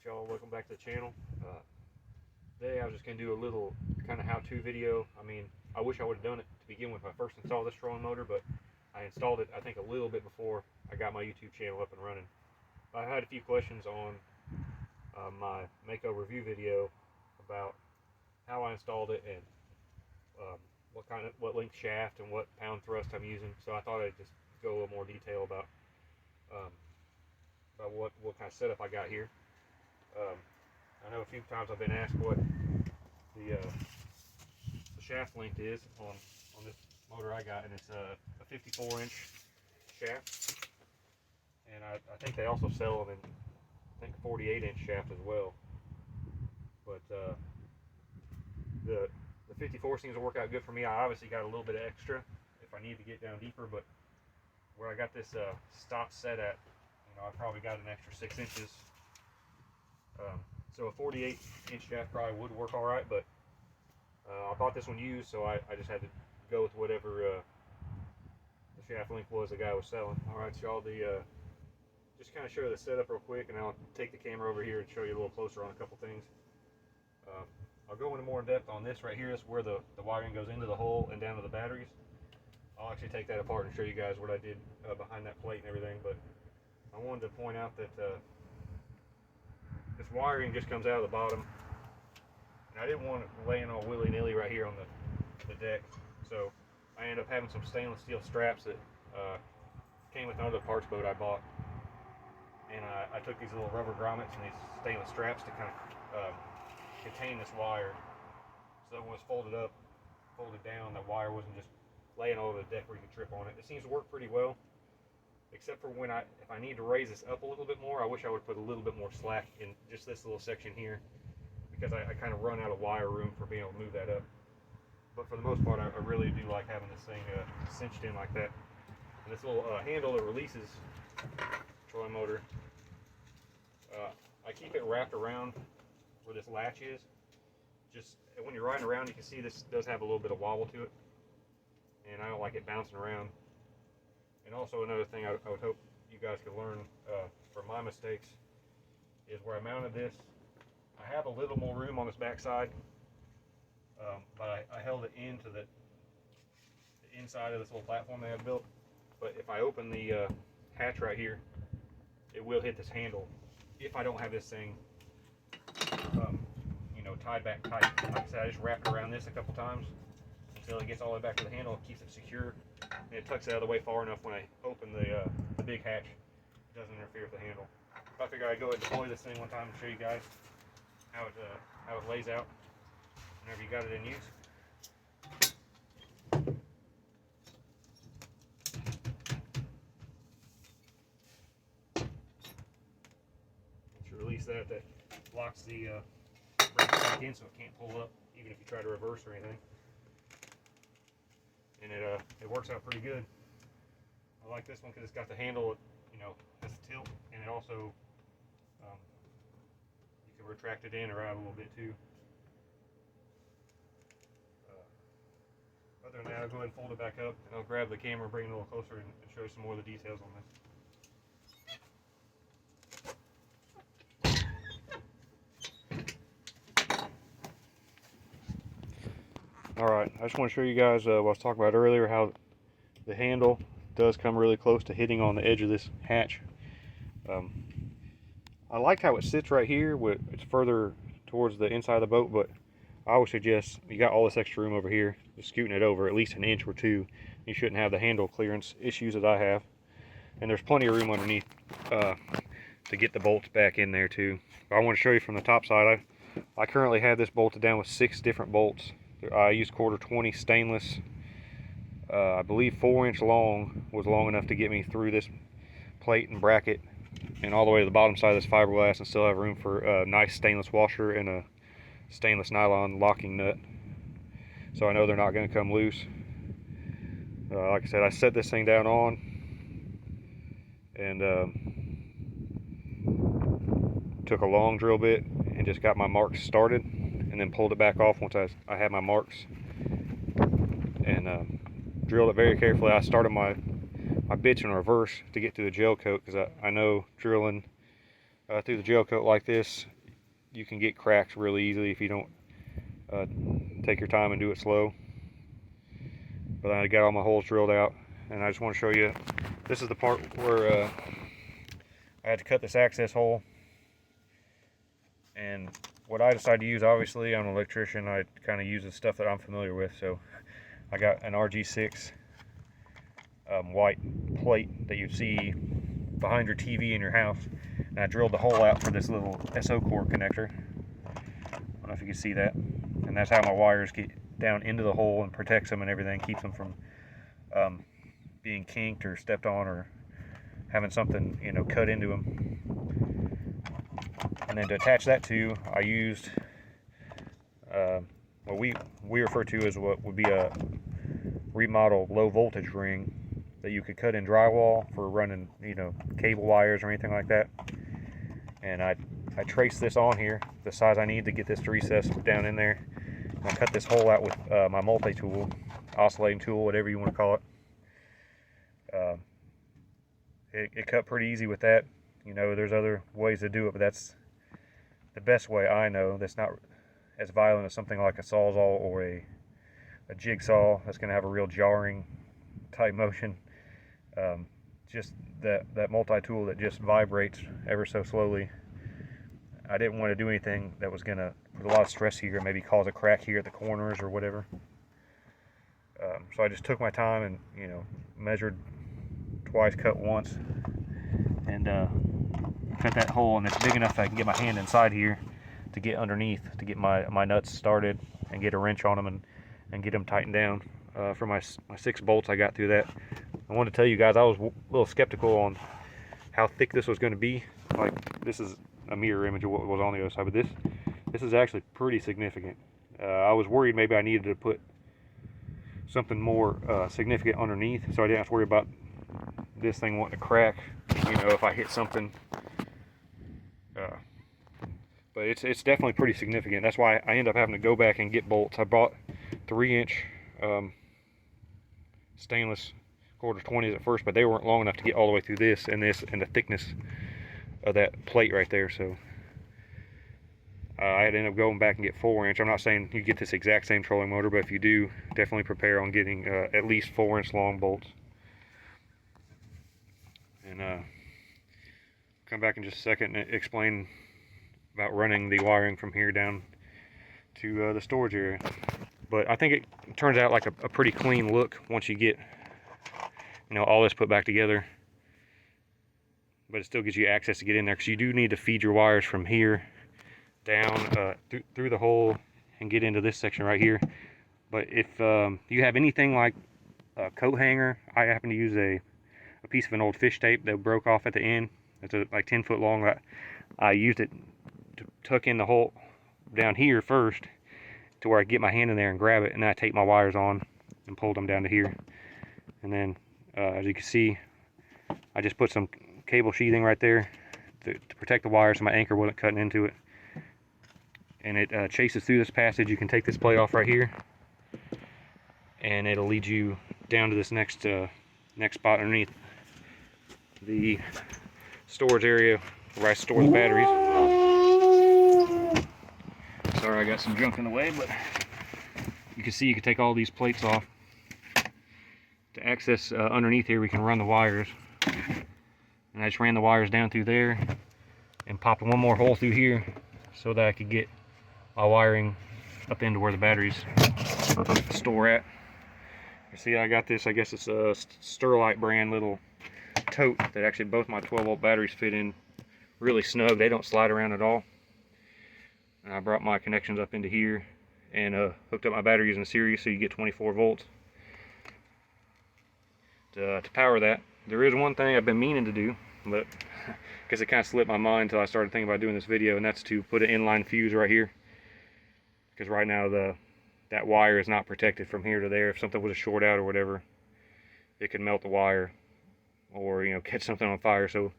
y'all, welcome back to the channel. Today I was just going to do a little kind of how-to video. I mean, I wish I would have done it to begin with when I first installed this trolling motor, but I installed it I think a little bit before I got my YouTube channel up and running. I had a few questions on my Mako review video about how I installed it and what length shaft and what pound thrust I'm using. So I thought I'd just go a little more detail about what kind of setup I got here. I know a few times I've been asked what the shaft length is on this motor I got, and it's a 54-inch shaft, and I think they also sell them in I think a 48-inch shaft as well. But the 54 seems to work out good for me. I obviously got a little bit of extra if I need to get down deeper, but where I got this stop set at, I probably got an extra 6 inches. So a 48-inch shaft probably would work all right, but I bought this one used, so I just had to go with whatever the shaft length was the guy was selling. All right, so y'all, just kind of show the setup real quick, and I'll take the camera over here and show you a little closer on a couple things. I'll go into more in depth on this right here. This is where the wiring goes into the hole and down to the batteries. I'll actually take that apart and show you guys what I did behind that plate and everything, but I wanted to point out that this wiring just comes out of the bottom, and I didn't want it laying all willy-nilly right here on the deck, so I ended up having some stainless steel straps that came with another parts boat I bought, and I took these little rubber grommets and these stainless straps to kind of contain this wire, so when it was folded down, the wire wasn't just laying all over the deck where you could trip on it. It seems to work pretty well, except for if I need to raise this up a little bit more. I wish I would put a little bit more slack in just this little section here, because I kind of run out of wire room for being able to move that up. But for the most part, I really do like having this thing cinched in like that. And this little handle that releases the trolling motor, I keep it wrapped around where this latch is. Just when you're riding around, you can see this does have a little bit of wobble to it, and I don't like it bouncing around. And also another thing I would hope you guys could learn from my mistakes is where I mounted this. I have a little more room on this back side, but I held it into the inside of this little platform they have built. But if I open the hatch right here, it will hit this handle if I don't have this thing tied back tight. Like I said, I just wrap it around this a couple times until it gets all the way back to the handle. It keeps it secure, and it tucks it out of the way far enough when I open the big hatch, it doesn't interfere with the handle. I figured I'd go ahead and deploy this thing one time and show you guys how it lays out whenever you got it in use. Once you release that locks the brake back in, so it can't pull up even if you try to reverse or anything. And it works out pretty good. I like this one because it's got the handle, has a tilt, and it also you can retract it in or out a little bit too. Other than that, I'll go ahead and fold it back up, and I'll grab the camera, bring it a little closer, and show you some more of the details on this. Alright, I just want to show you guys what I was talking about earlier, how the handle does come really close to hitting on the edge of this hatch. I like how it sits right here. It's further towards the inside of the boat, but I would suggest you got all this extra room over here, just scooting it over at least an inch or two. You shouldn't have the handle clearance issues that I have. And there's plenty of room underneath to get the bolts back in there too. But I want to show you from the top side. I currently have this bolted down with 6 different bolts. I used 1/4 20 stainless. I believe 4-inch long was long enough to get me through this plate and bracket and all the way to the bottom side of this fiberglass, and still have room for a nice stainless washer and a stainless nylon locking nut, so I know they're not going to come loose. Like I said, I set this thing down on and took a long drill bit and just got my marks started, and then pulled it back off once I had my marks, and drilled it very carefully. I started my bits in reverse to get through the gel coat, because I know drilling through the gel coat like this, you can get cracks really easily if you don't take your time and do it slow. But I got all my holes drilled out, and I just want to show you, this is the part where I had to cut this access hole. And what I decided to use, obviously I'm an electrician, I kind of use the stuff that I'm familiar with, so I got an RG6 white plate that you see behind your TV in your house, and I drilled the hole out for this little SO cord connector. I don't know if you can see that, and that's how my wires get down into the hole and protects them and everything, keeps them from being kinked or stepped on or having something, you know, cut into them. And then to attach that to, I used what we refer to as what would be a remodel low voltage ring that you could cut in drywall for running, you know, cable wires or anything like that. And I traced this on here, the size I need to get this to recess down in there. And I cut this hole out with my multi-tool, oscillating tool, whatever you want to call it. It cut pretty easy with that. You know, there's other ways to do it, but that's the best way I know. That's not as violent as something like a sawzall or a jigsaw. That's going to have a real jarring type motion. Just that multi-tool that just vibrates ever so slowly. I didn't want to do anything that was going to put a lot of stress here, maybe cause a crack here at the corners or whatever. So I just took my time and, you know, measured twice, cut once, and cut that hole, and it's big enough that I can get my hand inside here to get underneath, to get my nuts started and get a wrench on them and get them tightened down. For my 6 bolts, I got through that. I wanted to tell you guys, I was a little skeptical on how thick this was going to be. Like, this is a mirror image of what was on the other side, but this is actually pretty significant. I was worried maybe I needed to put something more significant underneath, so I didn't have to worry about this thing wanting to crack, you know, if I hit something. But it's definitely pretty significant. That's why I end up having to go back and get bolts. I bought 3-inch stainless quarter 20s at first, but they weren't long enough to get all the way through this and the thickness of that plate right there. So I had to end up going back and get 4-inch. I'm not saying you get this exact same trolling motor, but if you do, definitely prepare on getting at least 4-inch long bolts. And come back in just a second and explain about running the wiring from here down to the storage area. But I think it turns out like a pretty clean look once you get, you know, all this put back together. But it still gives you access to get in there, because you do need to feed your wires from here down through the hole and get into this section right here. But if you have anything like a coat hanger, I happen to use a piece of an old fish tape that broke off at the end. It's like 10 foot long. I used it to tuck in the hole down here first, to where I get my hand in there and grab it, and then I tape my wires on and pull them down to here. And then as you can see, I just put some cable sheathing right there to protect the wire so my anchor wasn't cutting into it. And it chases through this passage. You can take this plate off right here, and it'll lead you down to this next spot underneath the storage area where I store the batteries. Sorry, I got some junk in the way, but you can see you can take all these plates off. To access underneath here, we can run the wires. And I just ran the wires down through there and popped one more hole through here so that I could get my wiring up into where the batteries store at. You see, I got this, I guess it's a Sterlite brand little tote that actually both my 12-volt batteries fit in really snug. They don't slide around at all. And I brought my connections up into here and hooked up my batteries in series, so you get 24 volts. To power that, there is one thing I've been meaning to do, but because it kind of slipped my mind until I started thinking about doing this video, and that's to put an inline fuse right here. Because right now that wire is not protected from here to there. If something was to short out or whatever, it could melt the wire, or, you know, catch something on fire. So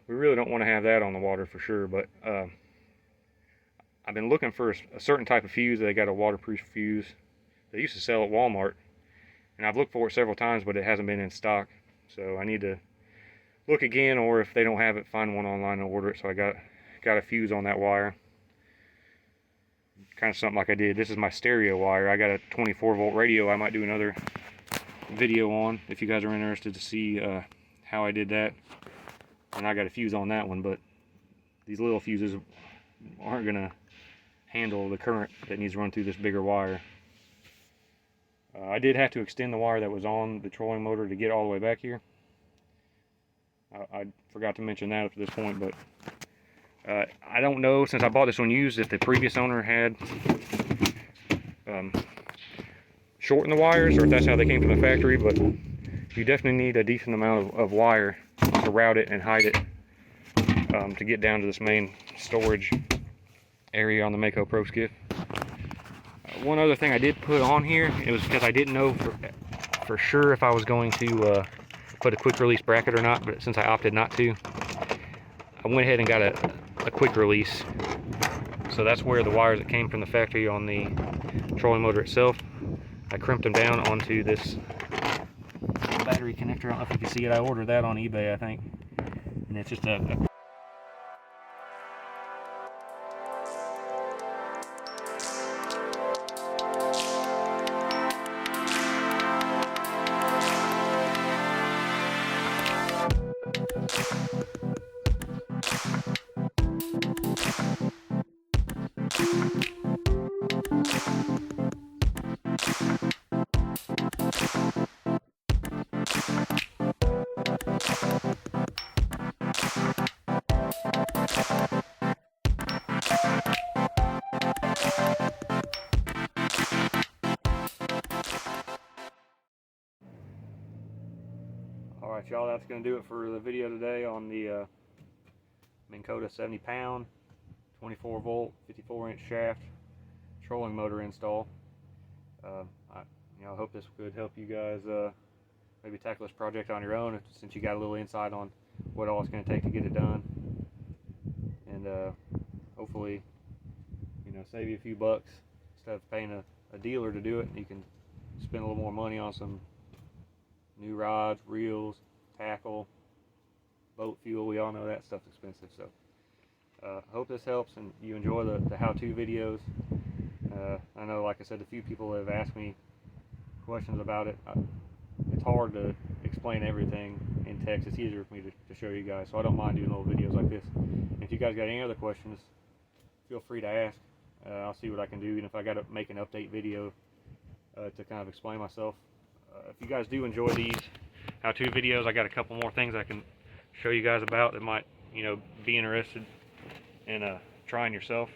we really don't want to have that on the water for sure. But I've been looking for a certain type of fuse. They got a waterproof fuse they used to sell at Walmart, and I've looked for it several times, but it hasn't been in stock. So I need to look again, or if they don't have it, find one online and order it. So I got a fuse on that wire. kind of something like I did. This is my stereo wire. I got a 24 volt radio. I might do another video on if you guys are interested to see how I did that. And I got a fuse on that one, but these little fuses aren't gonna handle the current that needs to run through this bigger wire. I did have to extend the wire that was on the trolling motor to get all the way back here. I forgot to mention that up to this point, but I don't know, since I bought this one used, if the previous owner had shortened the wires or if that's how they came from the factory, but you definitely need a decent amount of wire to route it and hide it to get down to this main storage area on the Mako Pro Skiff. One other thing I did put on here, it was because I didn't know for sure if I was going to put a quick release bracket or not, but since I opted not to, I went ahead and got a quick release. So that's where the wires that came from the factory on the trolling motor itself, I crimped them down onto this battery connector. I don't know if you can see it. I ordered that on eBay, I think, and it's just a Alright y'all, that's going to do it for the video today on the Minn Kota 70 pound, 24 volt, 54 inch shaft trolling motor install. I hope this could help you guys maybe tackle this project on your own, since you got a little insight on what all it's going to take to get it done. And hopefully, save you a few bucks. Instead of paying a dealer to do it, you can spend a little more money on some new rods, reels, tackle, boat fuel. We all know that stuff's expensive. So hope this helps and you enjoy the how-to videos. I know, like I said, a few people have asked me questions about it. It's hard to explain everything in text. It's easier for me to show you guys, so I don't mind doing little videos like this. And if you guys got any other questions, feel free to ask. I'll see what I can do, and if I got to make an update video to kind of explain myself. If you guys do enjoy these how-to videos, I got a couple more things I can show you guys about that might, be interested in trying yourself.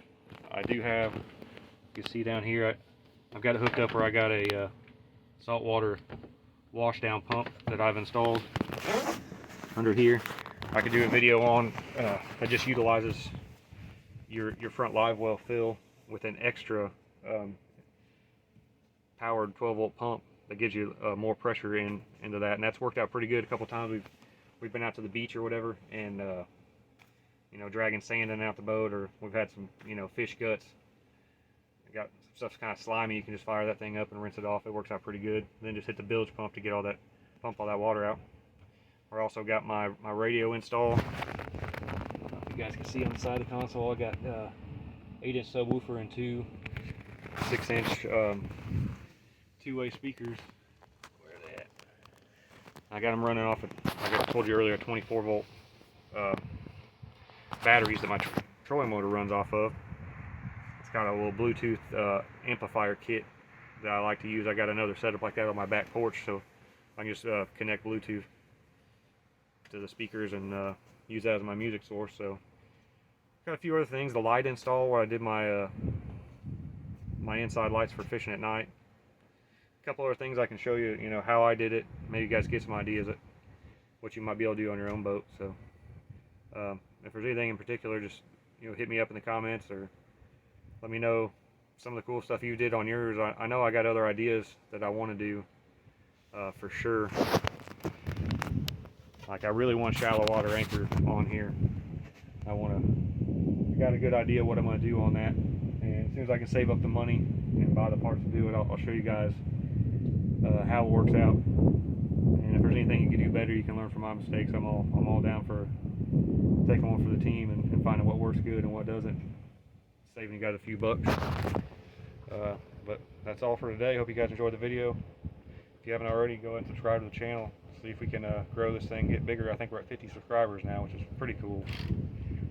I do have, you can see down here, I've got it hooked up where I got a saltwater wash down pump that I've installed under here. I could do a video on that just utilizes your front live well fill with an extra powered 12 volt pump that gives you more pressure into that, and that's worked out pretty good. A couple times we've been out to the beach or whatever, and dragging sand in and out the boat, or we've had some fish guts. Got some stuff's kind of slimy. You can just fire that thing up and rinse it off. It works out pretty good. And then just hit the bilge pump to get pump all that water out. I also got my radio install. I don't know if you guys can see on the side of the console, I got 8-inch subwoofer and two 6-inch two-way speakers. Where are they at? I got them running off of, like I told you earlier, 24 volt batteries that my trolling motor runs off of. It's got a little Bluetooth amplifier kit that I like to use. I got another setup like that on my back porch, so I can just connect Bluetooth to the speakers and use that as my music source. So got a few other things. The light install where I did my my inside lights for fishing at night. A couple other things I can show you, how I did it. Maybe you guys get some ideas of what you might be able to do on your own boat. So if there's anything in particular, just hit me up in the comments or let me know some of the cool stuff you did on yours. I know I got other ideas that I want to do for sure. Like I really want shallow water anchor on here. I got a good idea what I'm going to do on that. And as soon as I can save up the money and buy the parts to do it, I'll show you guys how it works out. And if there's anything you can do better, you can learn from my mistakes. I'm all down for taking one for the team and finding what works good and what doesn't. saving you guys a few bucks. But that's all for today. Hope you guys enjoyed the video. If you haven't already, go ahead and subscribe to the channel. See if we can grow this thing, get bigger. I think we're at 50 subscribers now, which is pretty cool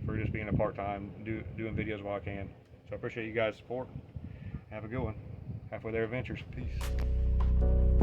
for just being a part-time, doing videos while I can. So I appreciate you guys' support. Have a good one. Halfway there adventures. Peace.